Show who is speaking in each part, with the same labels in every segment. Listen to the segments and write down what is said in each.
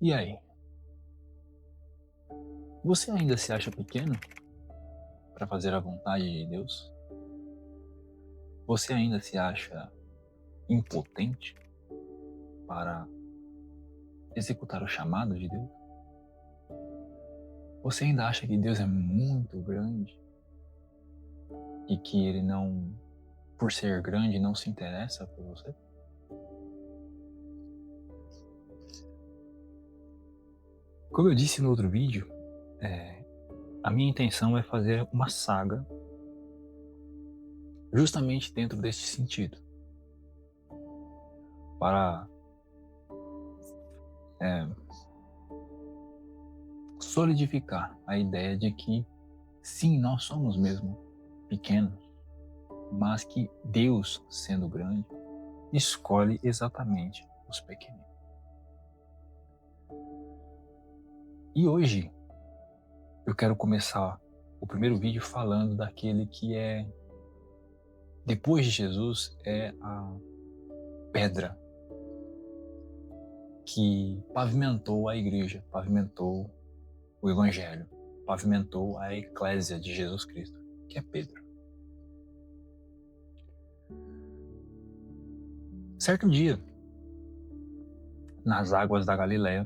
Speaker 1: E aí? Você ainda se acha pequeno para fazer a vontade de Deus? Você ainda se acha impotente para executar o chamado de Deus? Você ainda acha que Deus é muito grande e que Ele não, por ser grande, não se interessa por você? Como eu disse no outro vídeo, a minha intenção é fazer uma saga justamente dentro deste sentido, para é, solidificar a ideia de que sim, nós somos mesmo pequenos, mas que Deus, sendo grande, escolhe exatamente os pequeninos. E hoje eu quero começar o primeiro vídeo falando daquele que é, depois de Jesus, é a pedra que pavimentou a igreja, pavimentou o evangelho, pavimentou a eclésia de Jesus Cristo, que é Pedro. Certo dia, nas águas da Galileia,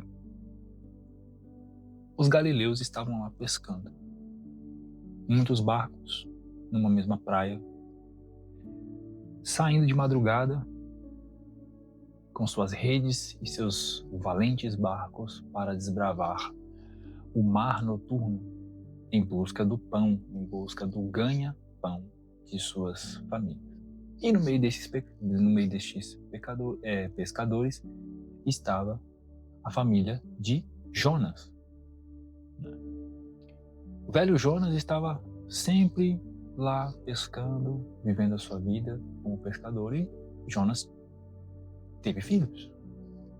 Speaker 1: os galileus estavam lá pescando. Muitos barcos numa mesma praia, saindo de madrugada com suas redes e seus valentes barcos para desbravar o mar noturno em busca do pão, em busca do ganha-pão de suas famílias. E no meio destes pescadores estava a família de Jonas. O velho Jonas estava sempre lá pescando, vivendo a sua vida como pescador, e Jonas teve filhos.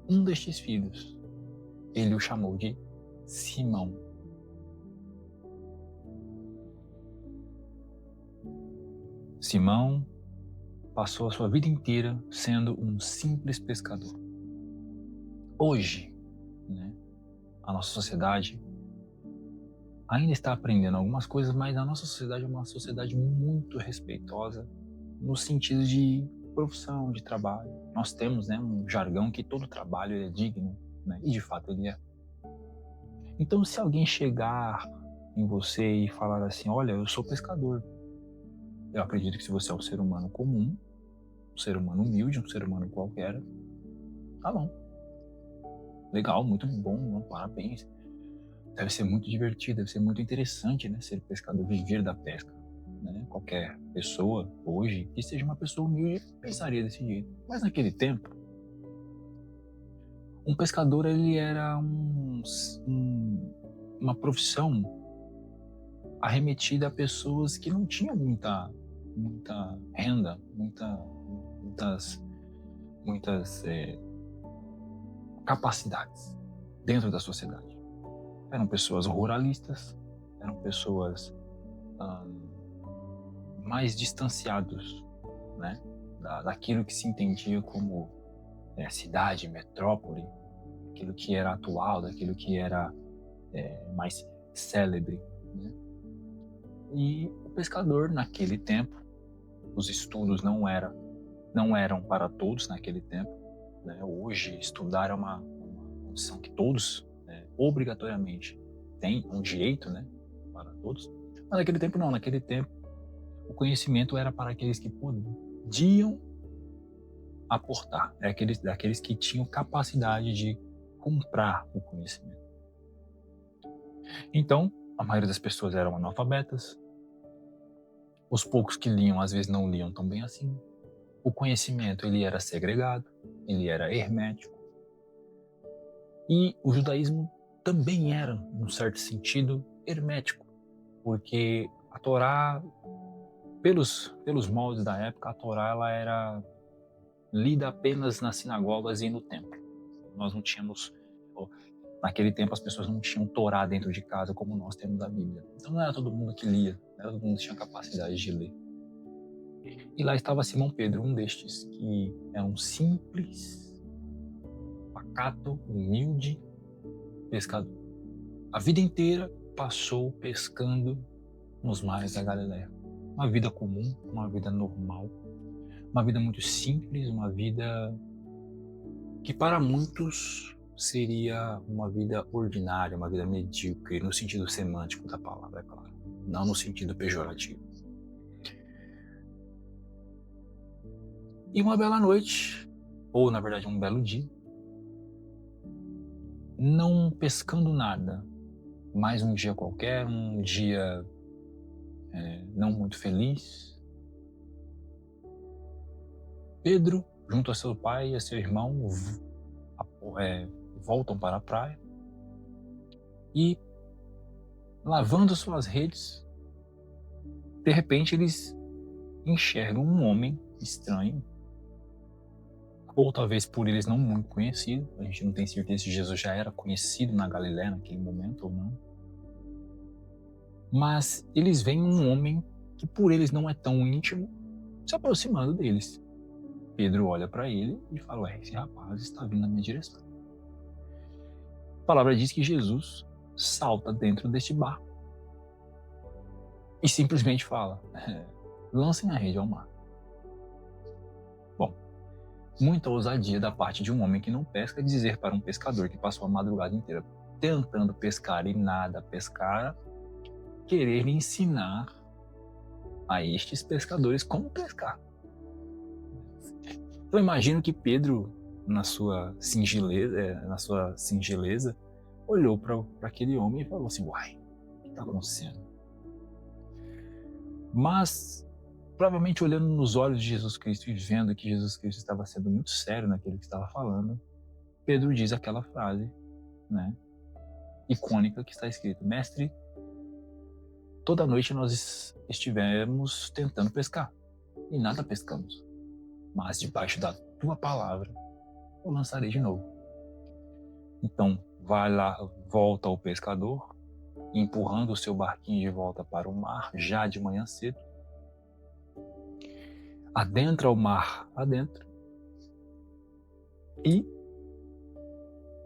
Speaker 1: Um destes filhos, ele o chamou de Simão. Simão passou a sua vida inteira sendo um simples pescador. Hoje, a nossa sociedade ainda está aprendendo algumas coisas, mas a nossa sociedade é uma sociedade muito respeitosa no sentido de profissão, de trabalho. Nós temos um jargão que todo trabalho é digno, e de fato ele é. Então, se alguém chegar em você e falar assim, olha, eu sou pescador, eu acredito que se você é um ser humano comum, um ser humano humilde, um ser humano qualquer, tá bom. Legal, muito bom, parabéns. Deve ser muito divertido, deve ser muito interessante, ser pescador, viver da pesca. Qualquer pessoa hoje que seja uma pessoa humilde pensaria desse jeito. Mas naquele tempo, um pescador ele era uma profissão arremetida a pessoas que não tinham muita renda, muitas capacidades dentro da sociedade. Eram pessoas ruralistas, eram pessoas mais distanciados, daquilo que se entendia como cidade, metrópole, daquilo que era atual, daquilo que era mais célebre. E o pescador, naquele tempo, os estudos não eram para todos naquele tempo. Hoje, estudar é uma condição que todos, obrigatoriamente, têm um direito, para todos. Mas naquele tempo não, naquele tempo o conhecimento era para aqueles que podiam aportar, daqueles que tinham capacidade de comprar o conhecimento. Então, a maioria das pessoas eram analfabetas, os poucos que liam às vezes não liam tão bem assim, o conhecimento ele era segregado, ele era hermético, e o judaísmo também era, num certo sentido, hermético, porque a Torá, pelos moldes da época, a Torá ela era lida apenas nas sinagogas e no templo. Nós não tínhamos, naquele tempo as pessoas não tinham Torá dentro de casa como nós temos a Bíblia. Então não era todo mundo que lia, não era todo mundo que tinha capacidade de ler. E lá estava Simão Pedro, um destes, que é um simples, pacato, humilde pescador. A vida inteira passou pescando nos mares da Galileia. Uma vida comum, uma vida normal, uma vida muito simples, uma vida que para muitos seria uma vida ordinária, uma vida medíocre, no sentido semântico da palavra, é claro, não no sentido pejorativo. E uma bela noite, ou na verdade um belo dia, não pescando nada, mais um dia qualquer, um dia não muito feliz, Pedro, junto a seu pai e a seu irmão, voltam para a praia e, lavando suas redes, de repente eles enxergam um homem estranho, ou talvez por eles não muito conhecido. A gente não tem certeza se Jesus já era conhecido na Galiléia naquele momento ou não. Mas eles veem um homem que por eles não é tão íntimo se aproximando deles. Pedro olha para ele e fala: esse rapaz está vindo na minha direção. A palavra diz que Jesus salta dentro deste barco e simplesmente fala: lancem a rede ao mar. Bom, muita ousadia da parte de um homem que não pesca dizer para um pescador que passou a madrugada inteira tentando pescar e nada pescar, querer ensinar a estes pescadores como pescar. Eu imagino que Pedro, na sua singeleza, olhou para aquele homem e falou assim: uai, o que está acontecendo? Mas, provavelmente olhando nos olhos de Jesus Cristo e vendo que Jesus Cristo estava sendo muito sério naquilo que estava falando, Pedro diz aquela frase, icônica que está escrito: mestre, toda noite nós estivemos tentando pescar e nada pescamos, mas debaixo da tua palavra eu lançarei de novo. Então vai lá, volta ao pescador, empurrando o seu barquinho de volta para o mar, já de manhã cedo, adentra o mar adentro e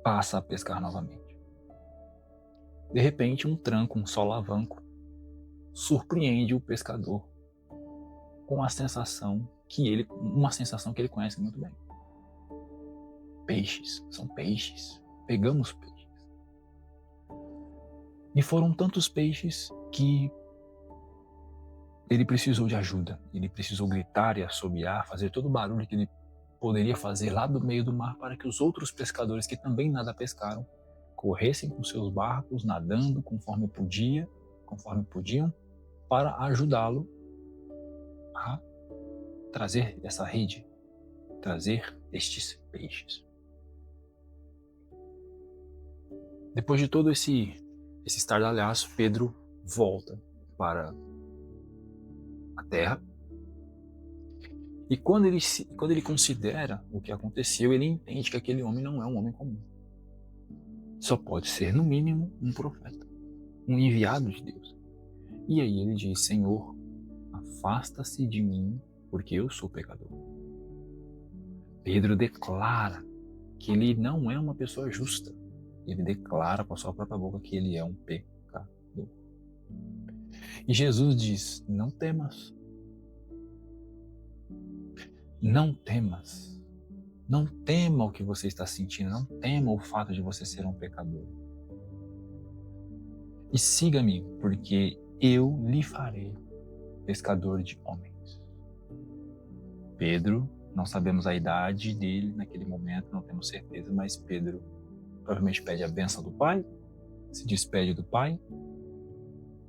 Speaker 1: passa a pescar novamente. De repente, um tranco, um solavanco, surpreende o pescador com uma sensação que ele conhece muito bem. Peixes, são peixes. Pegamos peixes. E foram tantos peixes que ele precisou de ajuda. Ele precisou gritar e assobiar, fazer todo o barulho que ele poderia fazer lá do meio do mar para que os outros pescadores que também nada pescaram corressem com seus barcos, nadando conforme podiam, para ajudá-lo a trazer essa rede, trazer estes peixes. Depois de todo esse estardalhaço, Pedro volta para a terra e quando ele considera o que aconteceu, ele entende que aquele homem não é um homem comum. Só pode ser, no mínimo, um profeta, um enviado de Deus. E aí ele diz: Senhor, afasta-se de mim, porque eu sou pecador. Pedro declara que ele não é uma pessoa justa. Ele declara com a sua própria boca que ele é um pecador. E Jesus diz: não temas. Não temas. Não tema o que você está sentindo. Não tema o fato de você ser um pecador. E siga-me, porque eu lhe farei pescador de homens. Pedro, não sabemos a idade dele naquele momento, não temos certeza, mas Pedro provavelmente pede a bênção do pai, se despede do pai,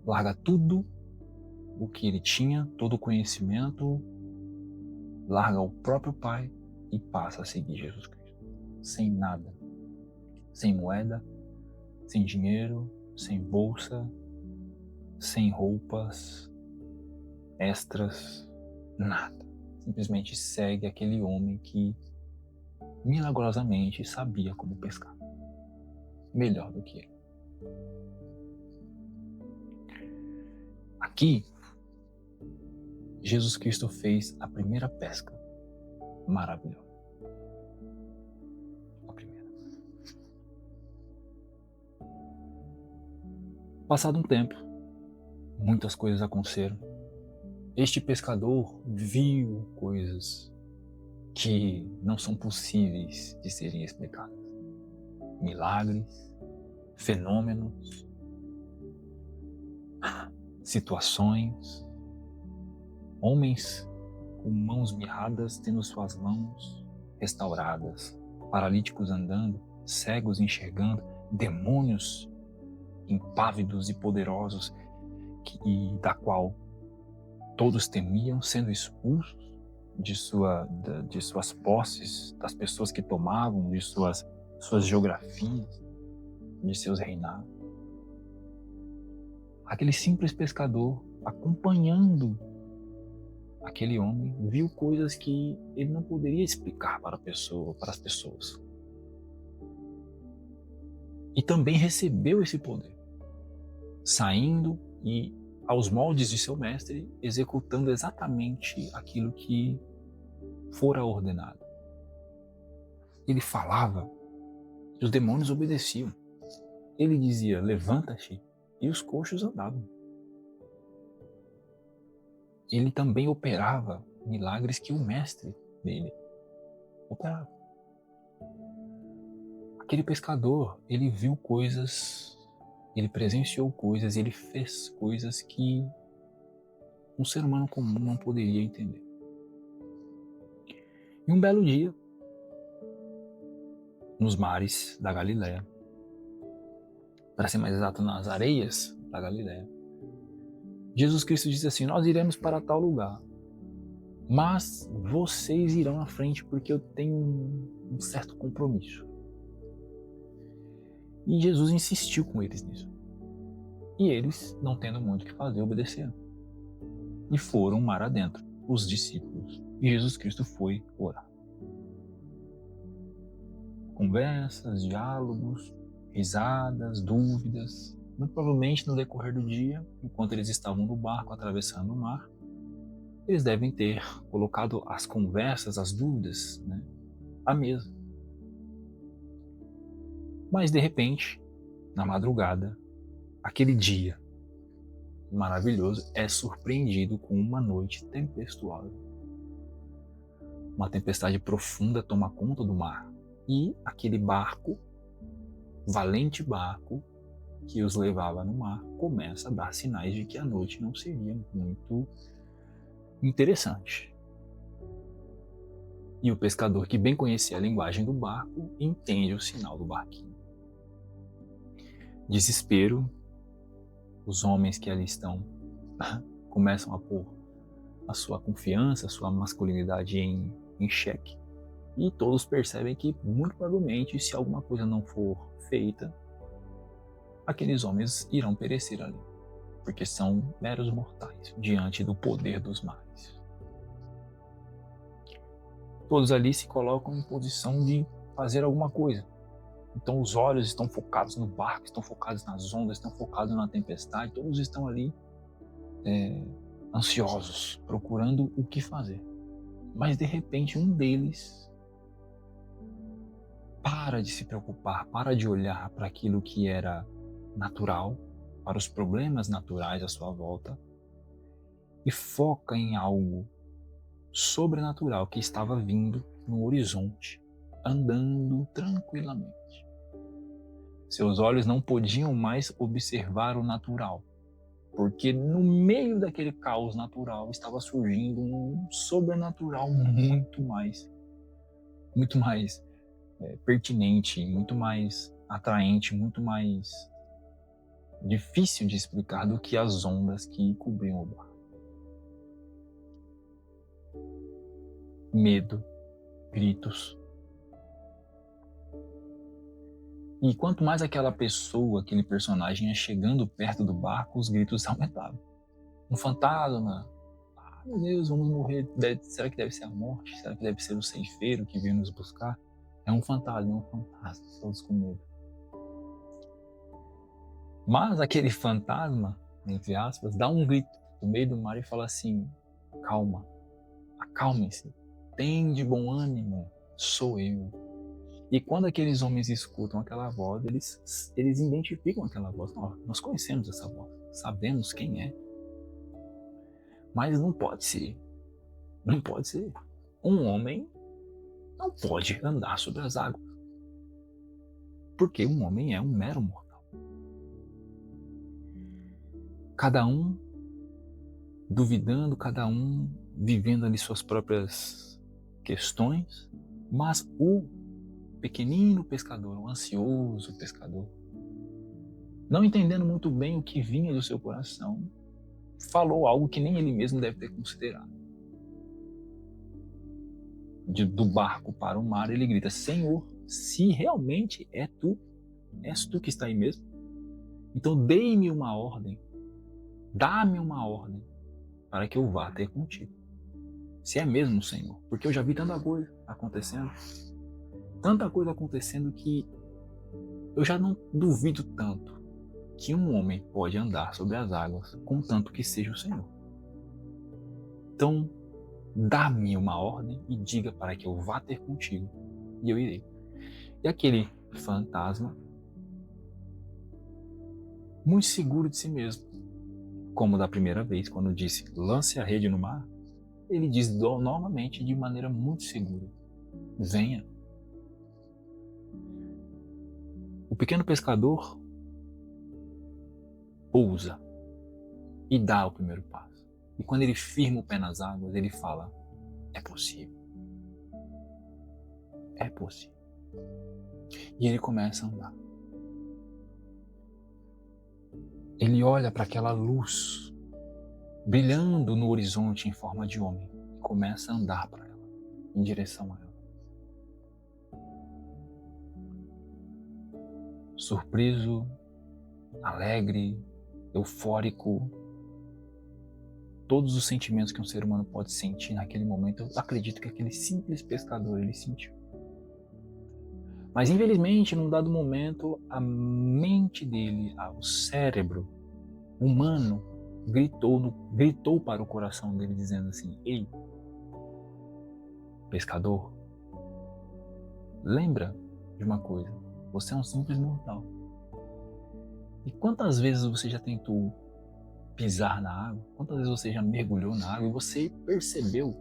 Speaker 1: larga tudo o que ele tinha, todo o conhecimento, larga o próprio pai e passa a seguir Jesus Cristo. Sem nada, sem moeda, sem dinheiro, sem bolsa, sem roupas extras, nada. Simplesmente segue aquele homem que milagrosamente sabia como pescar. Melhor do que ele. Aqui, Jesus Cristo fez a primeira pesca maravilhosa. A primeira. Passado um tempo, muitas coisas aconteceram. Este pescador viu coisas que não são possíveis de serem explicadas. Milagres, fenômenos, situações, homens com mãos mirradas tendo suas mãos restauradas, paralíticos andando, cegos enxergando, demônios impávidos e poderosos e da qual todos temiam sendo expulsos de suas posses, das pessoas que tomavam, de suas geografias, de seus reinados. Aquele simples pescador, acompanhando aquele homem, viu coisas que ele não poderia explicar para as pessoas. E também recebeu esse poder, saindo e, aos moldes de seu mestre, executando exatamente aquilo que fora ordenado. Ele falava e os demônios obedeciam. Ele dizia, levanta-te, e os coxos andavam. Ele também operava milagres que o mestre dele operava. Aquele pescador, ele viu coisas, ele presenciou coisas, ele fez coisas que um ser humano comum não poderia entender. E um belo dia, nos mares da Galileia, para ser mais exato, nas areias da Galileia, Jesus Cristo disse assim, nós iremos para tal lugar, mas vocês irão à frente porque eu tenho um certo compromisso. E Jesus insistiu com eles nisso. E eles, não tendo muito o que fazer, obedeceram. E foram mar adentro, os discípulos. E Jesus Cristo foi orar. Conversas, diálogos, risadas, dúvidas. Muito provavelmente no decorrer do dia, enquanto eles estavam no barco atravessando o mar, eles devem ter colocado as conversas, as dúvidas, à mesa. Mas de repente, na madrugada, aquele dia maravilhoso é surpreendido com uma noite tempestuosa. Uma tempestade profunda toma conta do mar. E aquele barco, valente barco, que os levava no mar, começa a dar sinais de que a noite não seria muito interessante. E o pescador, que bem conhecia a linguagem do barco, entende o sinal do barquinho. Desespero, os homens que ali estão começam a pôr a sua confiança, a sua masculinidade em xeque. E todos percebem que, muito provavelmente, se alguma coisa não for feita, aqueles homens irão perecer ali, porque são meros mortais diante do poder dos mares. Todos ali se colocam em posição de fazer alguma coisa. Então os olhos estão focados no barco, estão focados nas ondas, estão focados na tempestade, todos estão ali ansiosos, procurando o que fazer. Mas de repente um deles para de se preocupar, para de olhar para aquilo que era natural, para os problemas naturais à sua volta, e foca em algo sobrenatural que estava vindo no horizonte, andando tranquilamente. Seus olhos não podiam mais observar o natural, porque no meio daquele caos natural estava surgindo um sobrenatural muito mais pertinente, muito mais atraente, muito mais difícil de explicar do que as ondas que cobriam o barco. Medo, gritos. E quanto mais aquela pessoa, aquele personagem ia chegando perto do barco, os gritos aumentavam. Um fantasma. Ah, meu Deus, vamos morrer. Será que deve ser a morte? Será que deve ser o ceifeiro que veio nos buscar? É um fantasma, todos com medo. Mas aquele fantasma, entre aspas, dá um grito no meio do mar e fala assim, calma, acalmem-se, tem de bom ânimo, sou eu. E quando aqueles homens escutam aquela voz, eles identificam aquela voz. Nós conhecemos essa voz, sabemos quem é. Mas não pode ser. Não pode ser. Um homem não pode andar sobre as águas. Porque um homem é um mero mortal. Cada um duvidando, cada um vivendo ali suas próprias questões, mas o pequenino pescador, o ansioso pescador, não entendendo muito bem o que vinha do seu coração, falou algo que nem ele mesmo deve ter considerado. Do barco para o mar, ele grita: Senhor, se realmente és tu que está aí mesmo, então dê-me uma ordem, dá-me uma ordem para que eu vá ter contigo. Se é mesmo, Senhor, porque eu já vi tanta coisa acontecendo que eu já não duvido tanto que um homem pode andar sobre as águas, contanto que seja o Senhor. Então, dá-me uma ordem e diga para que eu vá ter contigo, e eu irei. E aquele fantasma, muito seguro de si mesmo, como da primeira vez, quando disse, lance a rede no mar, ele diz novamente de maneira muito segura, venha. O pequeno pescador ousa e dá o primeiro passo. E quando ele firma o pé nas águas, ele fala, é possível. É possível. E ele começa a andar. Ele olha para aquela luz brilhando no horizonte em forma de homem e começa a andar para ela, em direção a ela. Surpreso, alegre, eufórico, todos os sentimentos que um ser humano pode sentir naquele momento, eu acredito que aquele simples pescador ele sentiu. Mas infelizmente, num dado momento, a mente dele, o cérebro humano, gritou para o coração dele dizendo assim, ei, pescador, lembra de uma coisa, você é um simples mortal. E quantas vezes você já tentou pisar na água? Quantas vezes você já mergulhou na água e você percebeu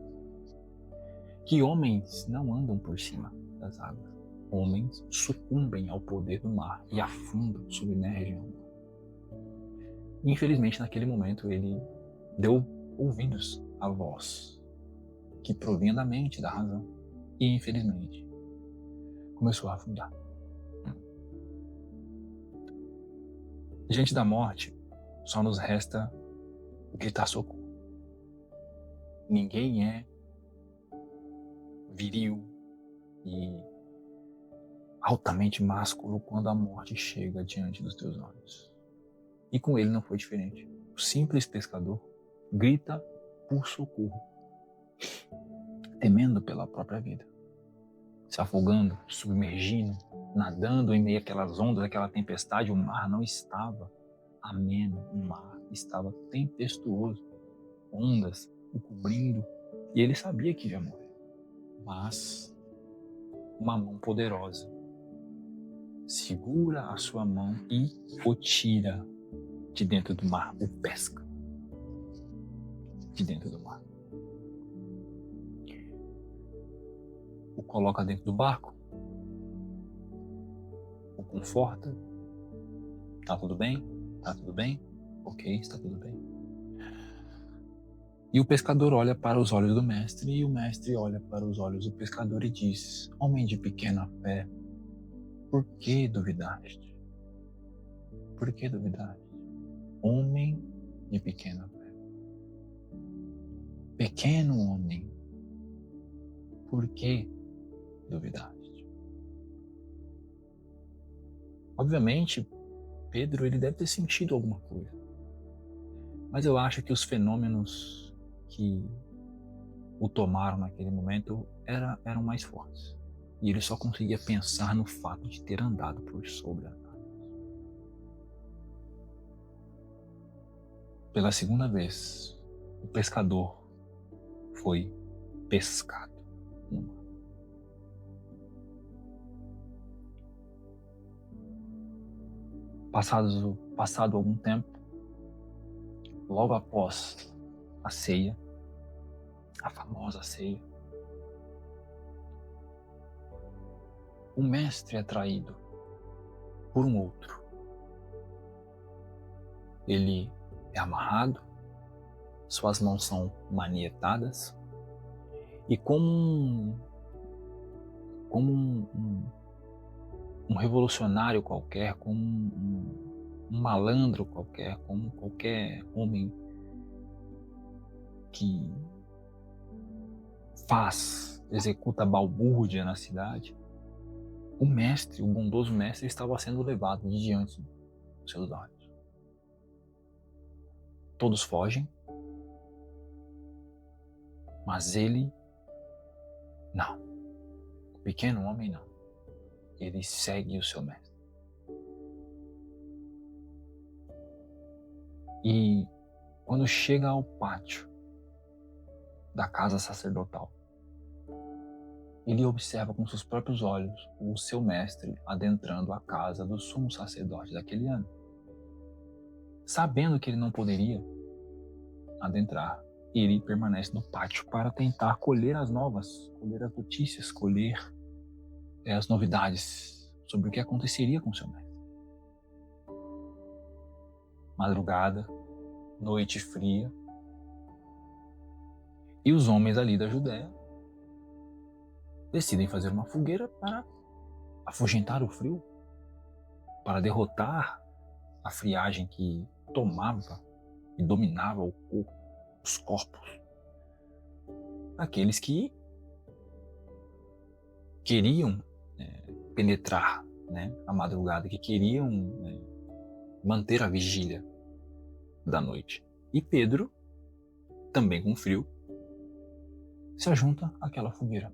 Speaker 1: que homens não andam por cima das águas? Homens sucumbem ao poder do mar e afundam, submergem ao mar. Infelizmente, naquele momento, ele deu ouvidos à voz que provinha da mente, da razão. E, infelizmente, começou a afundar. Diante da morte, só nos resta gritar socorro. Ninguém é viril e altamente másculo quando a morte chega diante dos teus olhos. E com ele não foi diferente. O simples pescador grita por socorro, temendo pela própria vida, se afogando, submergindo, nadando em meio àquelas ondas, àquela tempestade. O mar não estava ameno, o mar estava tempestuoso, ondas o cobrindo, e ele sabia que ia morrer. Mas uma mão poderosa segura a sua mão e o tira de dentro do mar, o pesca de dentro do mar. O coloca dentro do barco, o conforta, tá tudo bem? Tá tudo bem? Ok, está tudo bem. E o pescador olha para os olhos do mestre, e o mestre olha para os olhos do pescador e diz, homem de pequena fé, por que duvidaste? Por que duvidaste? Homem de pequena fé. Pequeno homem, por que duvidaste? Obviamente, Pedro ele deve ter sentido alguma coisa. Mas eu acho que os fenômenos que o tomaram naquele momento eram mais fortes. E ele só conseguia pensar no fato de ter andado por sobre as águas. Pela segunda vez, o pescador foi pescado no mar. Passado algum tempo, logo após a ceia, a famosa ceia, o mestre é traído por um outro. Ele é amarrado, suas mãos são manietadas e como um revolucionário qualquer, como um malandro qualquer, como qualquer homem que executa balbúrdia na cidade, o bondoso mestre, estava sendo levado de diante dos seus olhos. Todos fogem, mas ele não. O pequeno homem não. Ele segue o seu mestre. E quando chega ao pátio da casa sacerdotal, ele observa com seus próprios olhos o seu mestre adentrando a casa do sumo sacerdote daquele ano. Sabendo que ele não poderia adentrar, ele permanece no pátio para tentar colher as notícias, colher as novidades sobre o que aconteceria com seu mestre. Madrugada, noite fria, e os homens ali da Judéia decidem fazer uma fogueira para afugentar o frio, para derrotar a friagem que tomava e dominava os corpos daqueles que queriam penetrar a madrugada, que queriam manter a vigília da noite. E Pedro, também com frio, se ajunta àquela fogueira,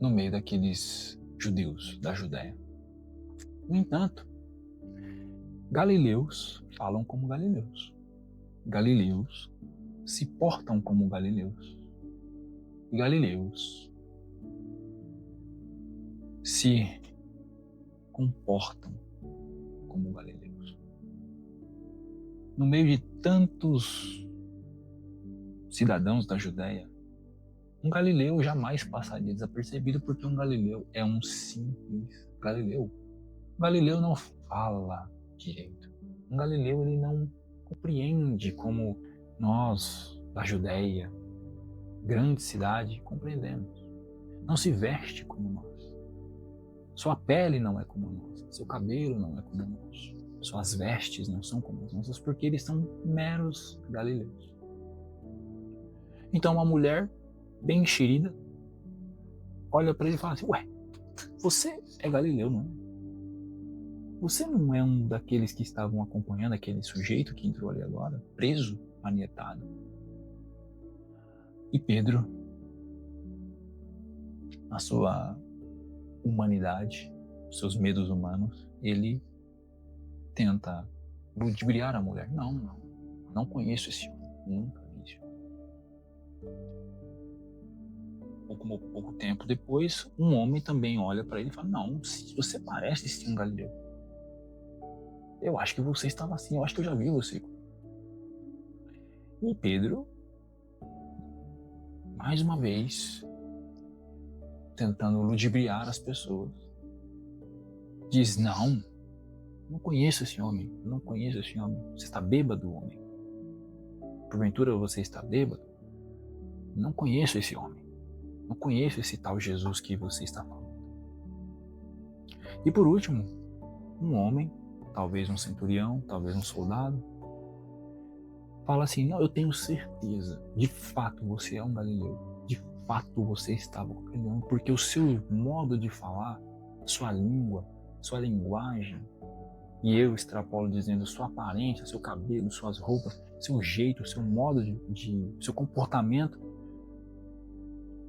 Speaker 1: no meio daqueles judeus da Judéia. No entanto, galileus falam como galileus. Galileus se portam como galileus. E galileus se comportam como galileus. No meio de tantos cidadãos da Judéia, um galileu jamais passaria desapercebido, porque um galileu é um simples galileu. Um galileu não fala direito. Um galileu, ele não compreende como nós, da Judéia, grande cidade, compreendemos. Não se veste como nós. Sua pele não é como a nossa. Seu cabelo não é como o nosso. Suas vestes não são como as nossas, porque eles são meros galileus. Então uma mulher bem enxerida olha para ele e fala assim: ué, você é galileu, não é? Você não é um daqueles que estavam acompanhando aquele sujeito que entrou ali agora, preso, manietado? E Pedro, na sua humanidade, seus medos humanos, ele tenta ludibriar a mulher. Não conheço esse homem, nunca vi esse homem. Pouco tempo depois, um homem também olha para ele e fala: não, você parece sim um galileu. Eu acho que você estava assim, eu acho que eu já vi você. E Pedro, mais uma vez, tentando ludibriar as pessoas, diz: não conheço esse homem, não conheço esse homem. Você está bêbado, homem? Porventura você está bêbado? Não conheço esse homem. Não conheço esse tal Jesus que você está falando. E por último, um homem, talvez um centurião, talvez um soldado, fala assim: não, eu tenho certeza, de fato você é um galileu, de fato você estava com aquele homem, porque o seu modo de falar, sua língua, sua linguagem, e eu extrapolo dizendo sua aparência, seu cabelo, suas roupas, seu jeito, seu modo seu comportamento,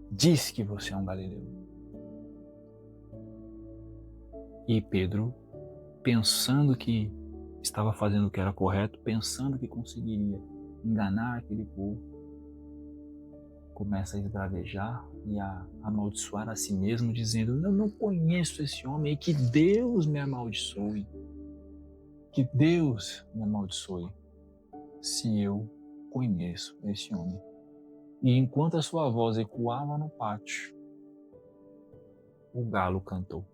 Speaker 1: diz que você é um galileu. E Pedro, pensando que estava fazendo o que era correto, pensando que conseguiria enganar aquele povo, começa a esbravejar e a amaldiçoar a si mesmo, dizendo: eu não conheço esse homem, e que Deus me amaldiçoe. Que Deus me amaldiçoe se eu conheço esse homem. E enquanto a sua voz ecoava no pátio, o galo cantou.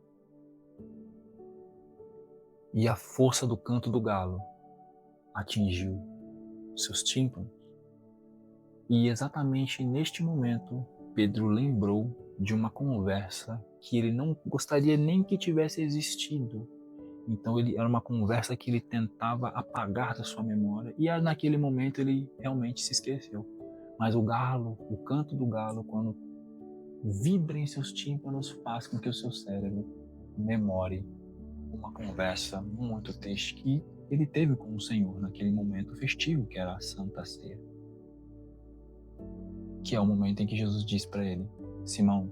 Speaker 1: E a força do canto do galo atingiu seus tímpanos. E exatamente neste momento, Pedro lembrou de uma conversa que ele não gostaria nem que tivesse existido. Então era uma conversa que ele tentava apagar da sua memória, e naquele momento ele realmente se esqueceu. Mas o galo, o canto do galo, quando vibra em seus tímpanos, faz com que o seu cérebro memore uma conversa muito triste que ele teve com o Senhor naquele momento festivo, que era a Santa Ceia. Que é o momento em que Jesus diz para ele: Simão,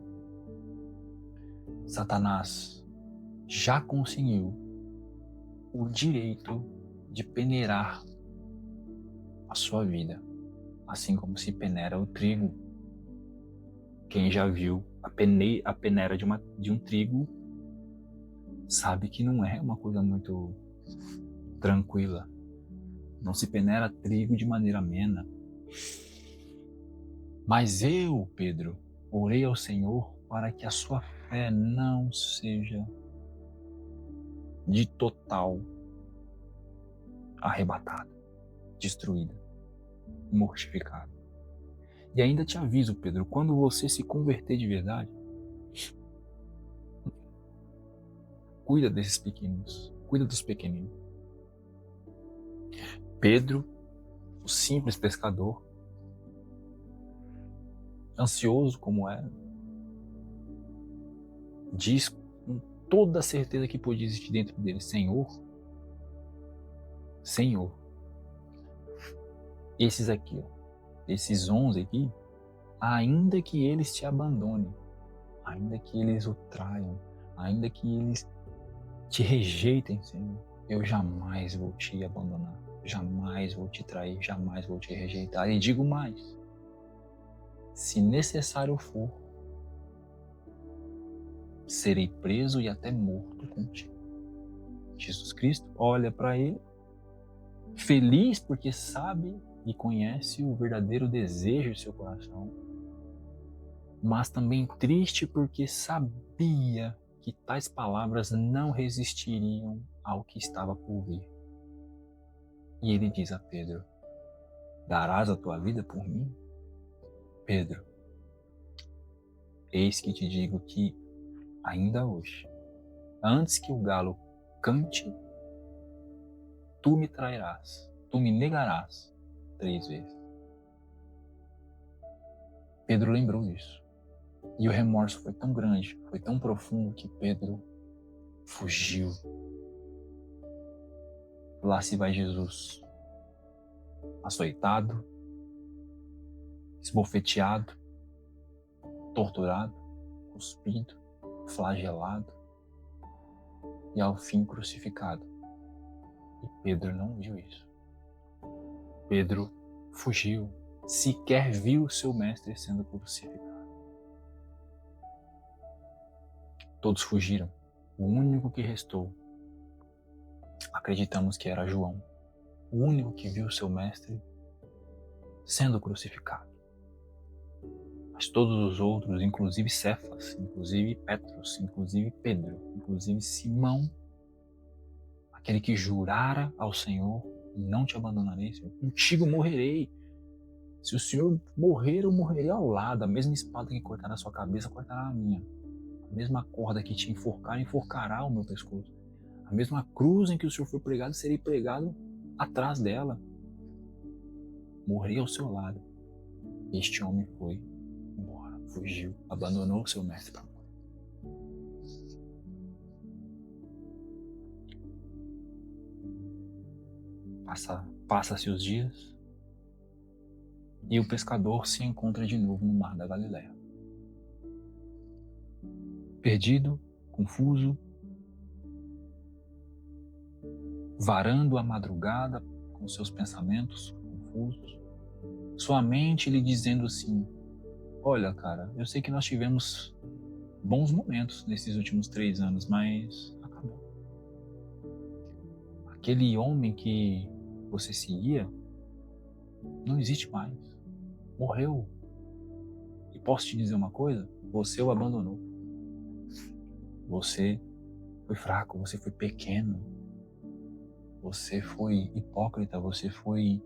Speaker 1: Satanás já conseguiu o direito de peneirar a sua vida, assim como se peneira o trigo. Quem já viu a peneira de um trigo sabe que não é uma coisa muito tranquila. Não se peneira trigo de maneira amena. Mas eu, Pedro, orei ao Senhor para que a sua fé não seja de total arrebatada, destruída, mortificada. E ainda te aviso, Pedro, quando você se converter de verdade, cuida desses pequenos, cuida dos pequeninos. Pedro, o simples pescador, ansioso como era, diz com toda a certeza que podia existir dentro dele: Senhor, Senhor, esses aqui, esses 11 aqui, ainda que eles te abandonem, ainda que eles o traiam, ainda que eles te rejeitem, Senhor, eu jamais vou te abandonar, jamais vou te trair, jamais vou te rejeitar. E digo mais: se necessário for, serei preso e até morto contigo. Jesus Cristo olha para ele, feliz porque sabe e conhece o verdadeiro desejo de seu coração, mas também triste porque sabia que tais palavras não resistiriam ao que estava por vir. E ele diz a Pedro: darás a tua vida por mim? Pedro, eis que te digo que ainda hoje, antes que o galo cante, tu me trairás, tu me negarás 3 vezes. Pedro lembrou disso. E o remorso foi tão grande, foi tão profundo, que Pedro fugiu. Lá se vai Jesus, açoitado, esbofeteado, torturado, cuspido, flagelado e ao fim crucificado. E Pedro não viu isso. Pedro fugiu, sequer viu seu mestre sendo crucificado. Todos fugiram. O único que restou, acreditamos que era João, o único que viu seu mestre sendo crucificado. Mas todos os outros, inclusive Cefas, inclusive Petros, inclusive Pedro, inclusive Simão, aquele que jurara ao Senhor: não te abandonarei, Senhor, contigo morrerei. Se o Senhor morrer, eu morrerei ao lado. A mesma espada que cortará a sua cabeça, cortará a minha. A mesma corda que te enforcar, enforcará o meu pescoço. A mesma cruz em que o Senhor foi pregado, serei pregado atrás dela. Morrerei ao seu lado. Este homem foi embora, fugiu, abandonou o seu mestre para morrer. Passa-se os dias e o pescador se encontra de novo no mar da Galileia. Perdido, confuso, varando a madrugada com seus pensamentos confusos, sua mente lhe dizendo assim: olha, cara, eu sei que nós tivemos bons momentos nesses últimos 3 anos, mas acabou. Aquele homem que você seguia não existe mais. Morreu. E posso te dizer uma coisa? Você o abandonou. Você foi fraco, você foi pequeno, você foi hipócrita, você foi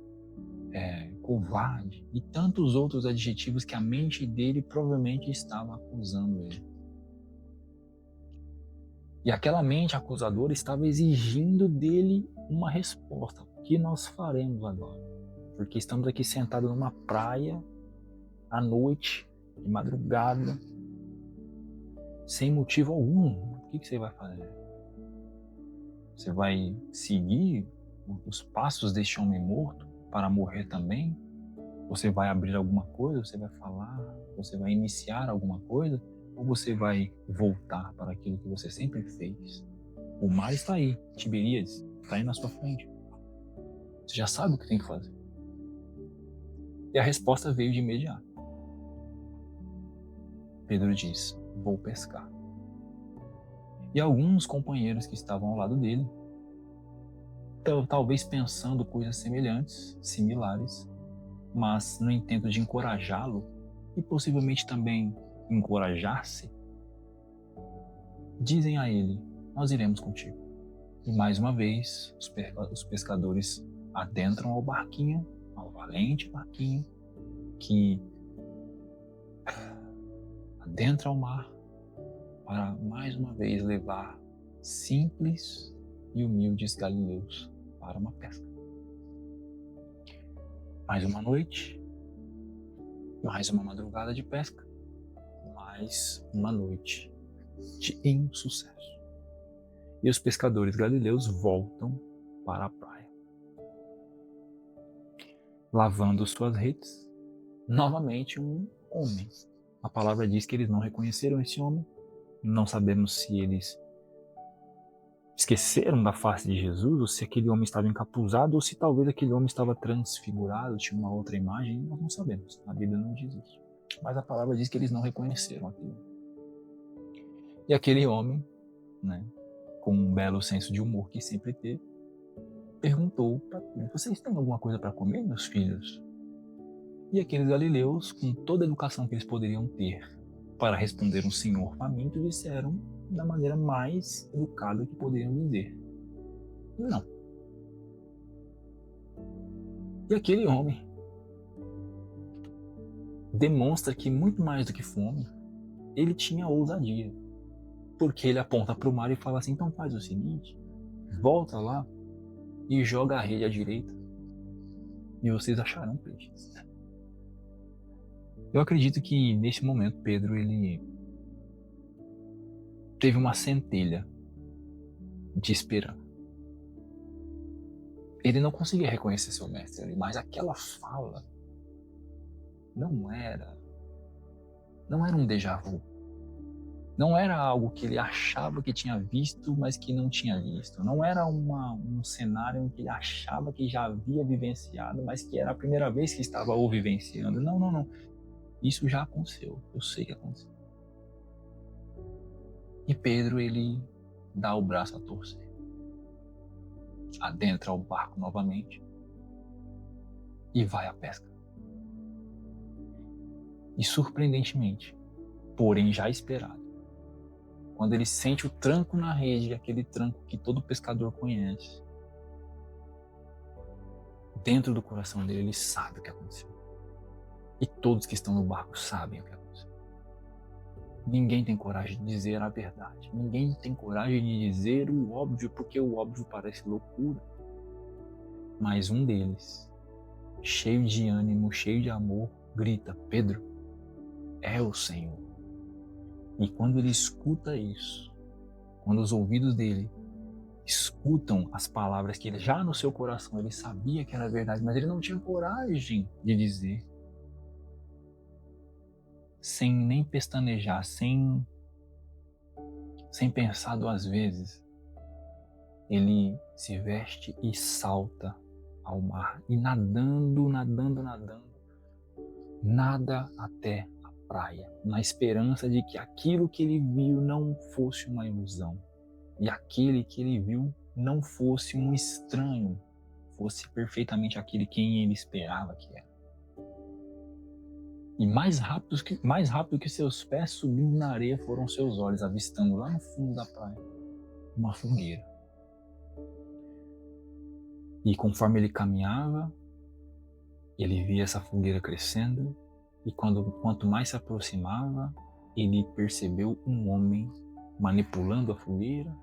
Speaker 1: covarde e tantos outros adjetivos que a mente dele provavelmente estava acusando ele. E aquela mente acusadora estava exigindo dele uma resposta. O que nós faremos agora? Porque estamos aqui sentados numa praia, à noite, de madrugada, sem motivo algum. O que você vai fazer? Você vai seguir os passos deste homem morto para morrer também? Você vai abrir alguma coisa? Você vai falar? Você vai iniciar alguma coisa? Ou você vai voltar para aquilo que você sempre fez? O mar está aí, Tiberíades, está aí na sua frente. Você já sabe o que tem que fazer. E a resposta veio de imediato. Pedro diz: vou pescar. E alguns companheiros que estavam ao lado dele, talvez pensando coisas semelhantes, similares, mas no intento de encorajá-lo e possivelmente também encorajar-se, dizem a ele: nós iremos contigo. E mais uma vez, os pescadores adentram ao barquinho, ao valente barquinho, que adentra ao mar para mais uma vez levar simples e humildes galileus para uma pesca. Mais uma noite, mais uma madrugada de pesca, mais uma noite de insucesso. E os pescadores galileus voltam para a praia, lavando suas redes. Novamente um homem. A palavra diz que eles não reconheceram esse homem. Não sabemos se eles esqueceram da face de Jesus, ou se aquele homem estava encapuzado, ou se talvez aquele homem estava transfigurado, tinha uma outra imagem. Nós não sabemos. A Bíblia não diz isso. Mas a palavra diz que eles não reconheceram aquilo. E aquele homem, né, com um belo senso de humor que sempre teve, perguntou para ele: vocês têm alguma coisa para comer, meus filhos? E aqueles galileus, com toda a educação que eles poderiam ter para responder um senhor faminto, disseram da maneira mais educada que poderiam dizer: não. E aquele homem demonstra que muito mais do que fome, ele tinha ousadia. Porque ele aponta para o mar e fala assim: então faz o seguinte, volta lá e joga a rede à direita e vocês acharão peixes. Eu acredito que nesse momento Pedro ele teve uma centelha de esperança. Ele não conseguia reconhecer seu mestre ali, mas aquela fala não era um déjà vu. Não era algo que ele achava que tinha visto, mas que não tinha visto. Não era um cenário em que ele achava que já havia vivenciado, mas que era a primeira vez que estava o vivenciando. Não. Isso já aconteceu. Eu sei que aconteceu. E Pedro, ele dá o braço a torcer. Adentra o barco novamente e vai à pesca. E surpreendentemente, porém já esperado, quando ele sente o tranco na rede, aquele tranco que todo pescador conhece, dentro do coração dele, ele sabe o que aconteceu. E todos que estão no barco sabem o que aconteceu. Ninguém tem coragem de dizer a verdade. Ninguém tem coragem de dizer o óbvio, porque o óbvio parece loucura. Mas um deles, cheio de ânimo, cheio de amor, grita: Pedro, é o Senhor. E quando ele escuta isso, quando os ouvidos dele escutam as palavras que ele já no seu coração ele sabia que era verdade, mas ele não tinha coragem de dizer, sem nem pestanejar, sem pensar 2 vezes, ele se veste e salta ao mar e nadando, nada até a praia, na esperança de que aquilo que ele viu não fosse uma ilusão, e aquele que ele viu não fosse um estranho, fosse perfeitamente aquele quem ele esperava que era. E mais rápido que seus pés subindo na areia foram seus olhos, avistando lá no fundo da praia uma fogueira. E conforme ele caminhava, ele via essa fogueira crescendo, e quanto mais se aproximava, ele percebeu um homem manipulando a fogueira.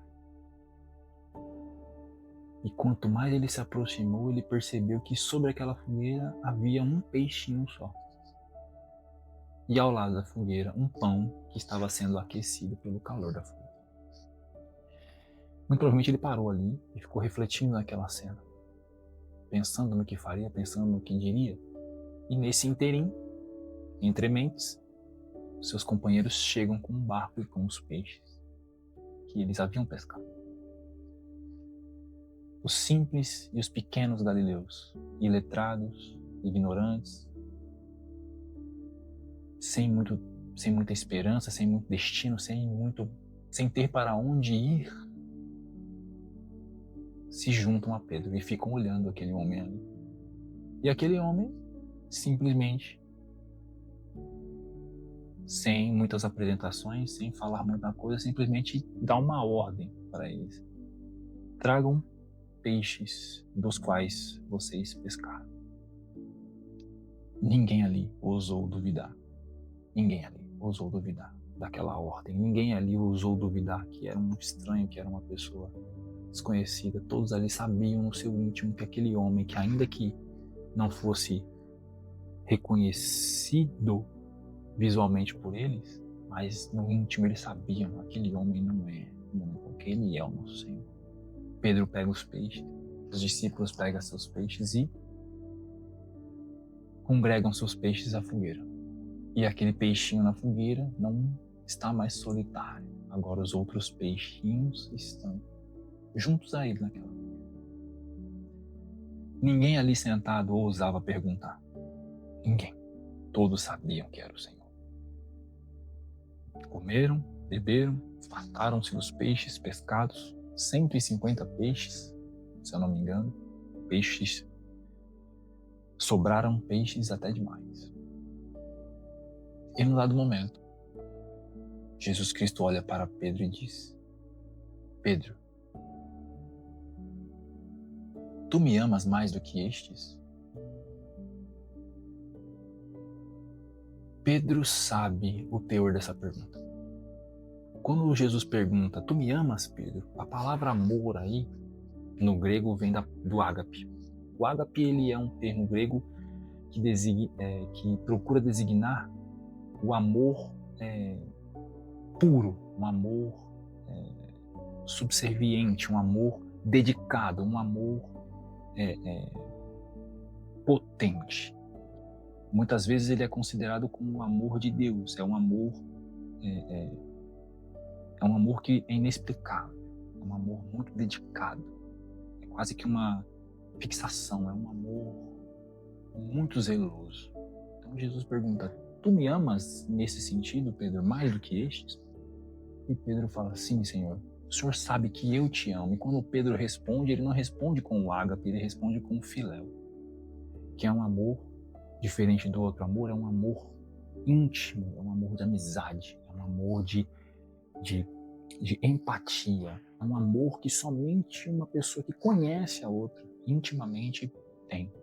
Speaker 1: E quanto mais ele se aproximou, ele percebeu que sobre aquela fogueira havia um peixinho só. E ao lado da fogueira, um pão que estava sendo aquecido pelo calor da fogueira. Muito provavelmente ele parou ali e ficou refletindo naquela cena, pensando no que faria, pensando no que diria. E nesse interim, entre mentes, seus companheiros chegam com um barco e com os peixes que eles haviam pescado. Os simples e os pequenos galileus, iletrados, ignorantes, sem muita esperança, sem muito destino, sem ter para onde ir, se juntam a Pedro e ficam olhando aquele homem ali. E aquele homem, simplesmente, sem muitas apresentações, sem falar muita coisa, simplesmente dá uma ordem para eles: tragam peixes dos quais vocês pescaram. Ninguém ali ousou duvidar. Ninguém ali ousou duvidar daquela ordem. Ninguém ali ousou duvidar que era um estranho, que era uma pessoa desconhecida. Todos ali sabiam no seu íntimo que aquele homem, que ainda que não fosse reconhecido visualmente por eles, mas no íntimo eles sabiam: aquele homem não é porque ele é o nosso Senhor. Pedro pega os peixes, os discípulos pegam seus peixes e congregam seus peixes à fogueira. E aquele peixinho na fogueira não está mais solitário. Agora os outros peixinhos estão juntos a ele naquela fogueira. Ninguém ali sentado ousava perguntar. Ninguém. Todos sabiam que era o Senhor. Comeram, beberam, fartaram-se dos peixes pescados, 150 peixes, se eu não me engano. Peixes. Sobraram peixes até demais. E num dado momento, Jesus Cristo olha para Pedro e diz: Pedro, tu me amas mais do que estes? Pedro sabe o teor dessa pergunta. Quando Jesus pergunta: tu me amas, Pedro? A palavra amor aí, no grego, vem do ágape. O ágape, ele é um termo grego que procura designar o amor puro, um amor subserviente, um amor dedicado, um amor potente. Muitas vezes ele é considerado como o amor de Deus, é um amor que é inexplicável, é um amor muito dedicado, é quase que uma fixação, é um amor muito zeloso. Então Jesus pergunta: tu me amas nesse sentido, Pedro, mais do que estes? E Pedro fala: sim, Senhor, o Senhor sabe que eu te amo. E quando Pedro responde, ele não responde com o ágape, ele responde com o filéu, que é um amor diferente do outro amor, é um amor íntimo, é um amor de amizade, é um amor de empatia, é um amor que somente uma pessoa que conhece a outra intimamente tem.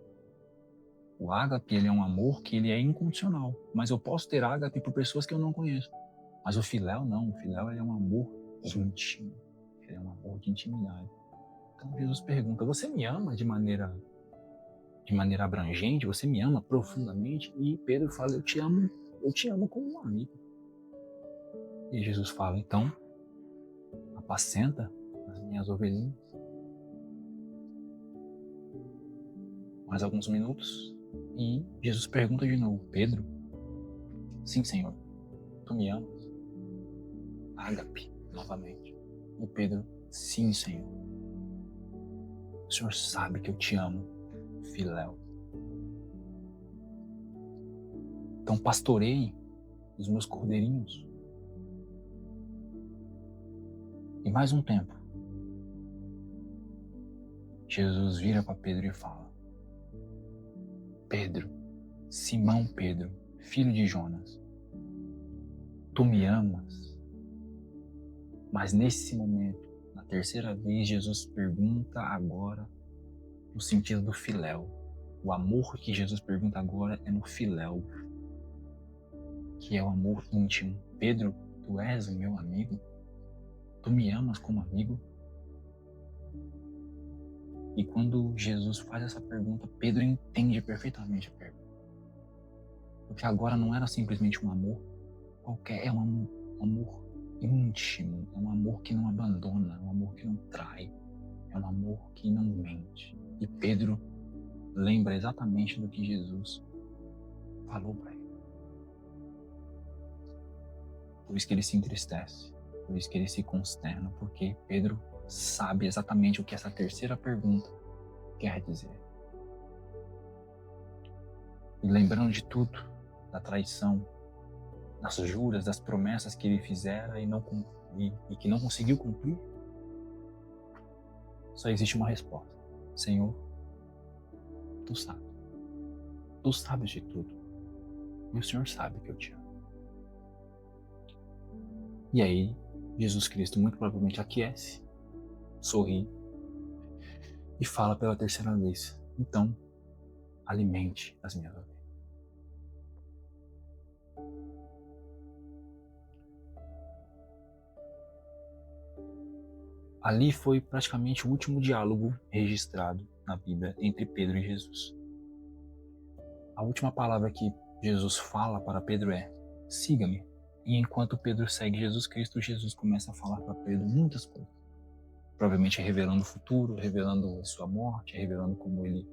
Speaker 1: O ágape, ele é um amor que ele é incondicional, mas eu posso ter ágape por pessoas que eu não conheço. Mas o filéu não, o filéu ele é um amor íntimo, ele é um amor de intimidade. Então Jesus pergunta: você me ama de maneira abrangente? Você me ama profundamente? E Pedro fala: eu te amo como um amigo. E Jesus fala: então, apacenta as minhas ovelhinhas. Mais alguns minutos e Jesus pergunta de novo: Pedro, sim, Senhor, tu me amas? Ágape, novamente. E Pedro: sim, Senhor. O Senhor sabe que eu te amo, filéu. Então pastoreie dos meus cordeirinhos. E mais um tempo, Jesus vira para Pedro e fala: Pedro, Simão Pedro, filho de Jonas, tu me amas? Mas nesse momento, na terceira vez, Jesus pergunta agora no sentido do filéu. O amor que Jesus pergunta agora é no filéu, que é o amor íntimo. Pedro, tu és o meu amigo? Tu me amas como amigo? E quando Jesus faz essa pergunta, Pedro entende perfeitamente a pergunta. Porque agora não era simplesmente um amor qualquer, é um amor íntimo, é um amor que não abandona, é um amor que não trai, é um amor que não mente. E Pedro lembra exatamente do que Jesus falou para ele. Por isso que ele se entristece, por isso que ele se consterna, porque Pedro sabe exatamente o que essa terceira pergunta quer dizer. E lembrando de tudo, da traição, das juras, das promessas que ele fizera e que não conseguiu cumprir, só existe uma resposta: Senhor, tu sabes. Tu sabes de tudo. E o Senhor sabe que eu te amo. E aí, Jesus Cristo muito provavelmente aquece, sorri e fala pela terceira vez: então, alimente as minhas ovelhas. Ali foi praticamente o último diálogo registrado na Bíblia entre Pedro e Jesus. A última palavra que Jesus fala para Pedro é: siga-me. E enquanto Pedro segue Jesus Cristo, Jesus começa a falar para Pedro muitas coisas. Provavelmente revelando o futuro, revelando a sua morte, revelando como ele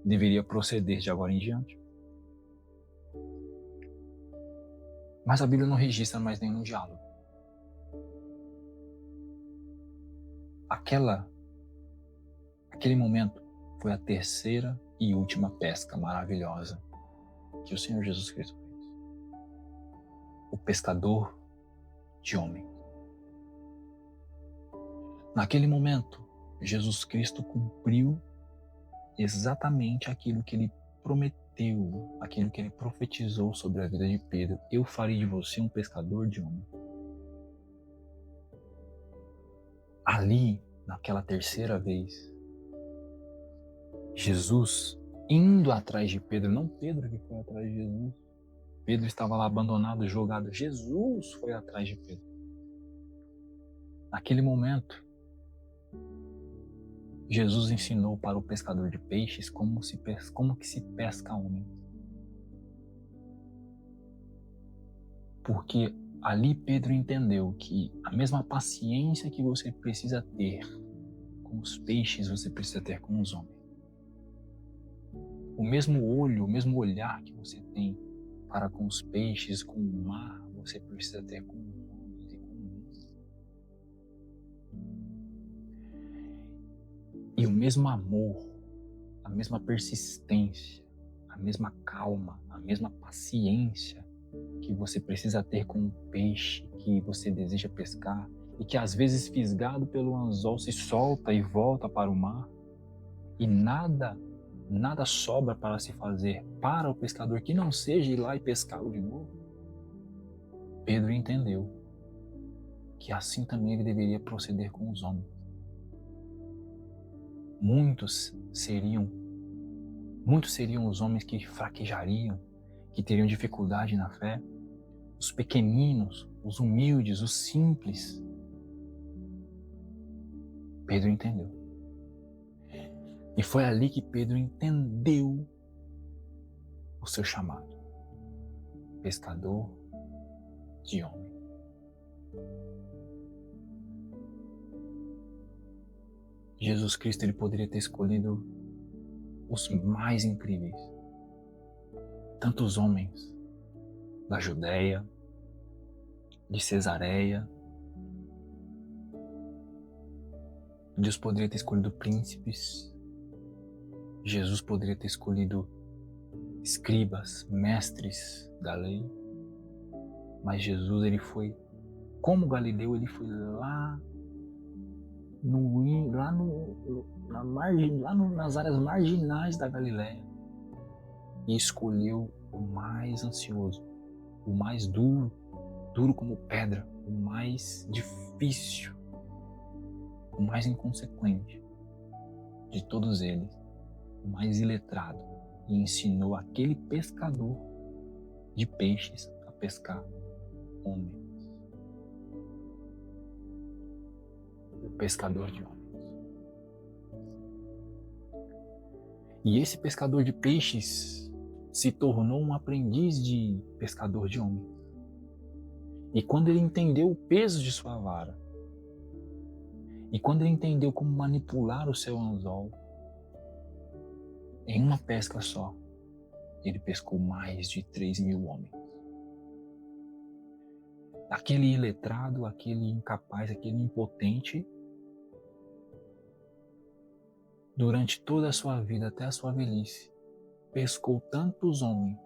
Speaker 1: deveria proceder de agora em diante. Mas a Bíblia não registra mais nenhum diálogo. Aquele momento foi a terceira e última pesca maravilhosa que o Senhor Jesus Cristo fez. O pescador de homens. Naquele momento, Jesus Cristo cumpriu exatamente aquilo que ele prometeu, aquilo que ele profetizou sobre a vida de Pedro: eu farei de você um pescador de homens. Ali, naquela terceira vez, Jesus indo atrás de Pedro, não Pedro que foi atrás de Jesus. Pedro estava lá abandonado, jogado. Jesus foi atrás de Pedro. Naquele momento, Jesus ensinou para o pescador de peixes como que se pesca homens. Porque ali Pedro entendeu que a mesma paciência que você precisa ter com os peixes, você precisa ter com os homens. O mesmo olho, o mesmo olhar que você tem para com os peixes, com o mar, você precisa ter com os homens e com o mundo. E o mesmo amor, a mesma persistência, a mesma calma, a mesma paciência que você precisa ter com o peixe que você deseja pescar e que às vezes fisgado pelo anzol se solta e volta para o mar e nada sobra para se fazer para o pescador que não seja ir lá e pescá-lo de novo. Pedro entendeu que assim também ele deveria proceder com os homens. Muitos seriam os homens que fraquejariam, que teriam dificuldade na fé, os pequeninos, os humildes, os simples. Pedro entendeu. E foi ali que Pedro entendeu o seu chamado: pescador de homem. Jesus Cristo, ele poderia ter escolhido os mais incríveis, tantos homens da Judéia, de Cesareia. Deus poderia ter escolhido príncipes. Jesus poderia ter escolhido escribas, mestres da lei. Mas Jesus, ele foi, como Galileu, ele foi lá nas áreas marginais da Galileia e escolheu o mais ansioso, o mais duro como pedra, o mais difícil, o mais inconsequente de todos eles, o mais iletrado, e ensinou aquele pescador de peixes a pescar homens. O pescador de homens. E esse pescador de peixes se tornou um aprendiz de pescador de homens. E quando ele entendeu o peso de sua vara, e quando ele entendeu como manipular o seu anzol, em uma pesca só, ele pescou mais de 3.000 homens. Aquele iletrado, aquele incapaz, aquele impotente, durante toda a sua vida, até a sua velhice, pescou tantos homens,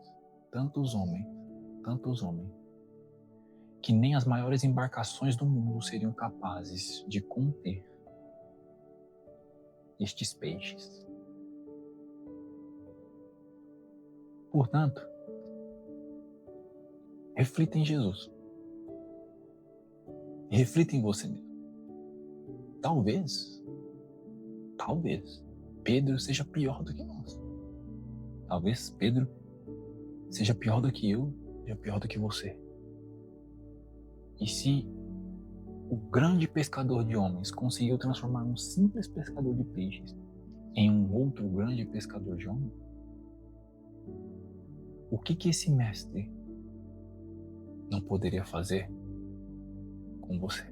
Speaker 1: que nem as maiores embarcações do mundo seriam capazes de conter estes peixes. Portanto, reflita em Jesus. Reflita em você mesmo. Talvez, Pedro seja pior do que nós. Talvez Pedro seja pior do que eu, seja pior do que você. E se o grande pescador de homens conseguiu transformar um simples pescador de peixes em um outro grande pescador de homens, o que esse mestre não poderia fazer com você?